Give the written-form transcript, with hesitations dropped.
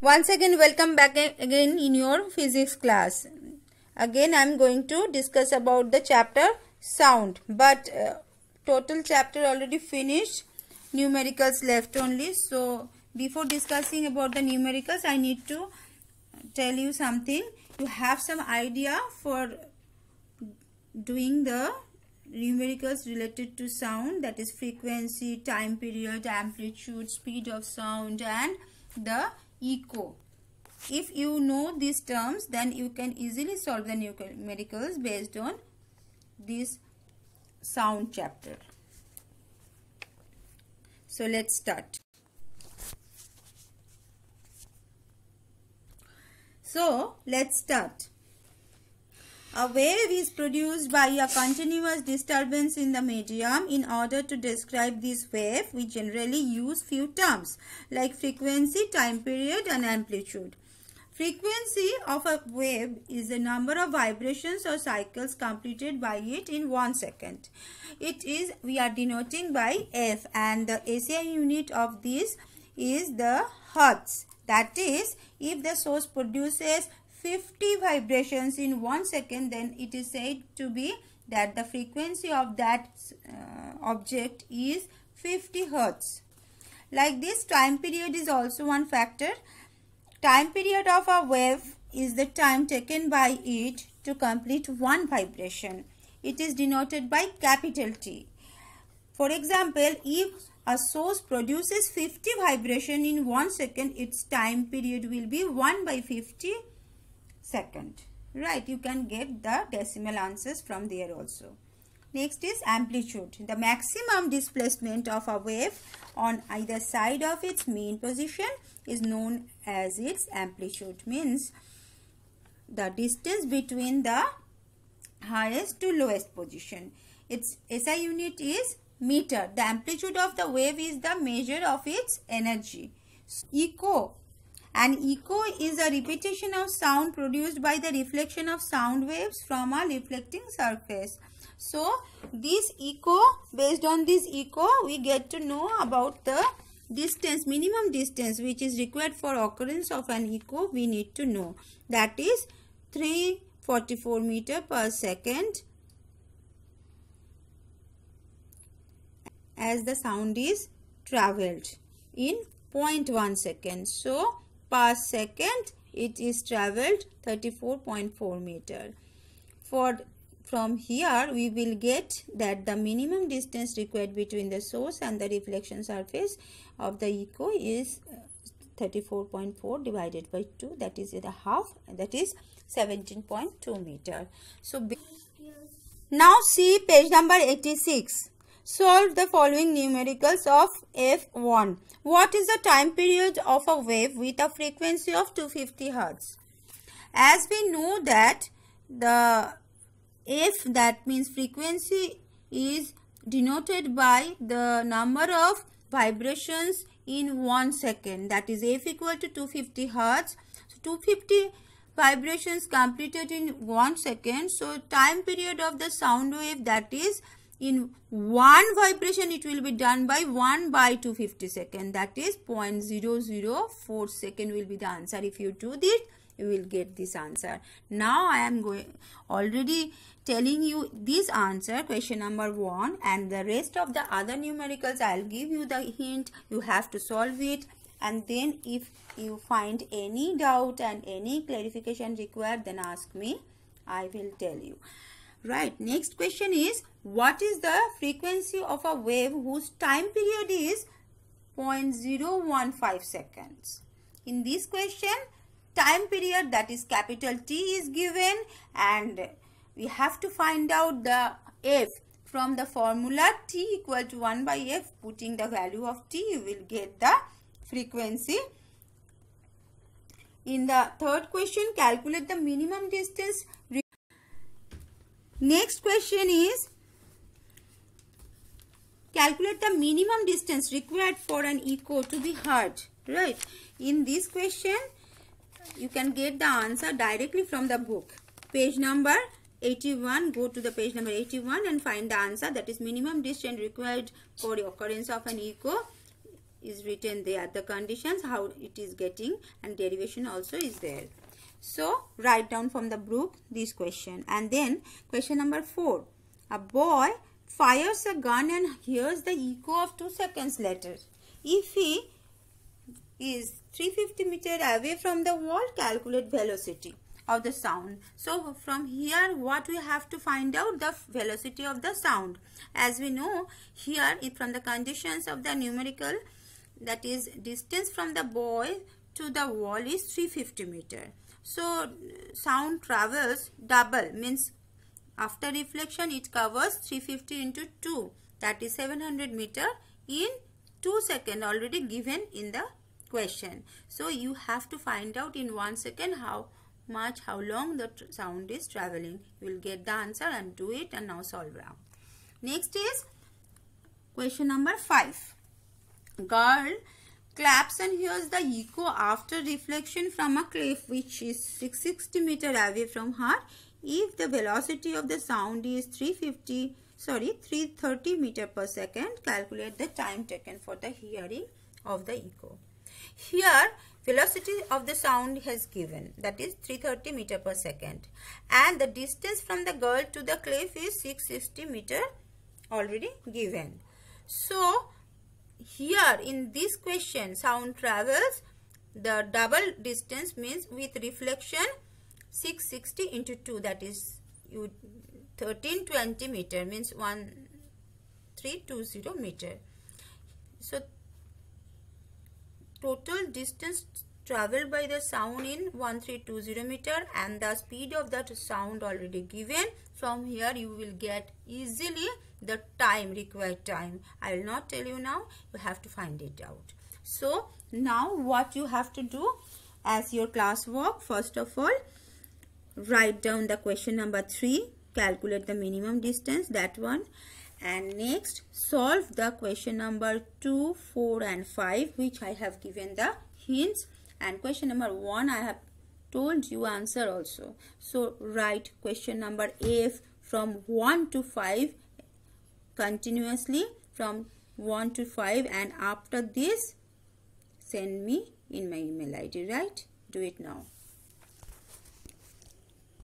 Once again, welcome back again in your physics class. Again, I am going to discuss about the chapter sound, but total chapter already finished. Numericals left only. So, before discussing about the numericals, I need to tell you something. You have some idea for doing the numericals related to sound, that is frequency, time period, amplitude, speed of sound, and the echo. If you know these terms, then you can easily solve the numericals based on this sound chapter. So let's start. A wave is produced by a continuous disturbance in the medium. In order to describe this wave, we generally use few terms like frequency, time period, and amplitude. Frequency of a wave is the number of vibrations or cycles completed by it in 1 second. We are denoting by F, and the SI unit of this is the hertz. That is, if the source produces 50 vibrations in 1 second, then it is said to be that the frequency of that object is 50 hertz. Like this, time period is also one factor. Time period of a wave is the time taken by it to complete one vibration. It is denoted by capital T. For example, if a source produces 50 vibration in 1 second, its time period will be 1 by 50 second. Right, you can get the decimal answers from there also. Next is amplitude. The maximum displacement of a wave on either side of its mean position is known as its amplitude. Means the distance between the highest to lowest position. Its SI unit is meter. The amplitude of the wave is the measure of its energy. Echo. An echo is a repetition of sound produced by the reflection of sound waves from a reflecting surface. So, this echo, based on this echo, we get to know about the distance, minimum distance which is required for occurrence of an echo. We need to know. That is 344 meter per second as the sound is travelled in 0.1 second. So, per second it is travelled 34.4 meter. From here we will get that the minimum distance required between the source and the reflection surface of the echo is 34.4 divided by 2, that is the half, that is 17.2 meter. So now see page number 86. Solve the following numericals of F1. What is the time period of a wave with a frequency of 250 Hz? As we know that the F, that means frequency, is denoted by the number of vibrations in 1 second. That is F equal to 250 Hz. So 250 vibrations completed in 1 second. So time period of the sound wave, that is in one vibration it will be done by 1 by 250 second. That is 0.004 second will be the answer. If you do this, you will get this answer. Now I am already telling you this answer, question number 1, and the rest of the other numericals I will give you the hint. You have to solve it, and then if you find any doubt and any clarification required, then ask me. I will tell you. Right, next question is, what is the frequency of a wave whose time period is 0.015 seconds? In this question, time period, that is capital T, is given, and we have to find out the F. From the formula T equal to 1 by F, putting the value of T, you will get the frequency. In the third question, calculate the minimum distance. Next question is, calculate the minimum distance required for an echo to be heard. Right. In this question, you can get the answer directly from the book. Page number 81. Go to the page number 81 and find the answer. That is minimum distance required for the occurrence of an echo is written there, the conditions, how it is getting, and derivation also is there. So write down from the book this question. And then question number 4. A boy fires a gun and hears the echo of 2 seconds later. If he is 350 meters away from the wall, calculate velocity of the sound. So from here what we have to find out? The velocity of the sound. As we know here, from the conditions of the numerical, that is distance from the boy to the wall is 350 meters. So sound travels double, means after reflection it covers 350 into 2, that is 700 meters in 2 seconds, already given in the question. So you have to find out in 1 second how long the sound is traveling. You will get the answer and do it, and now solve now. Next is question number 5. Girl claps and hears the echo after reflection from a cliff which is 660 meters away from her. If the velocity of the sound is 330 meters per second, calculate the time taken for the hearing of the echo. Here velocity of the sound has given, that is 330 meters per second, and the distance from the girl to the cliff is 660 meters, already given. So here in this question, sound travels the double distance, means with reflection 660 into 2, that is 1320 meter, means 1320 meter. So total distance traveled by the sound in 1320 meter, and the speed of that sound already given. From here you will get easily the time, required time. I will not tell you now, you have to find it out. So now what you have to do as your class work, first of all, write down the question number 3, calculate the minimum distance, that one. And next solve the question number 2, 4 and 5, which I have given the hints. And question number 1 I have told you answer also. So write question number F from 1 to 5 continuously, from 1 to 5, and after this send me in my email ID, right? Do it now.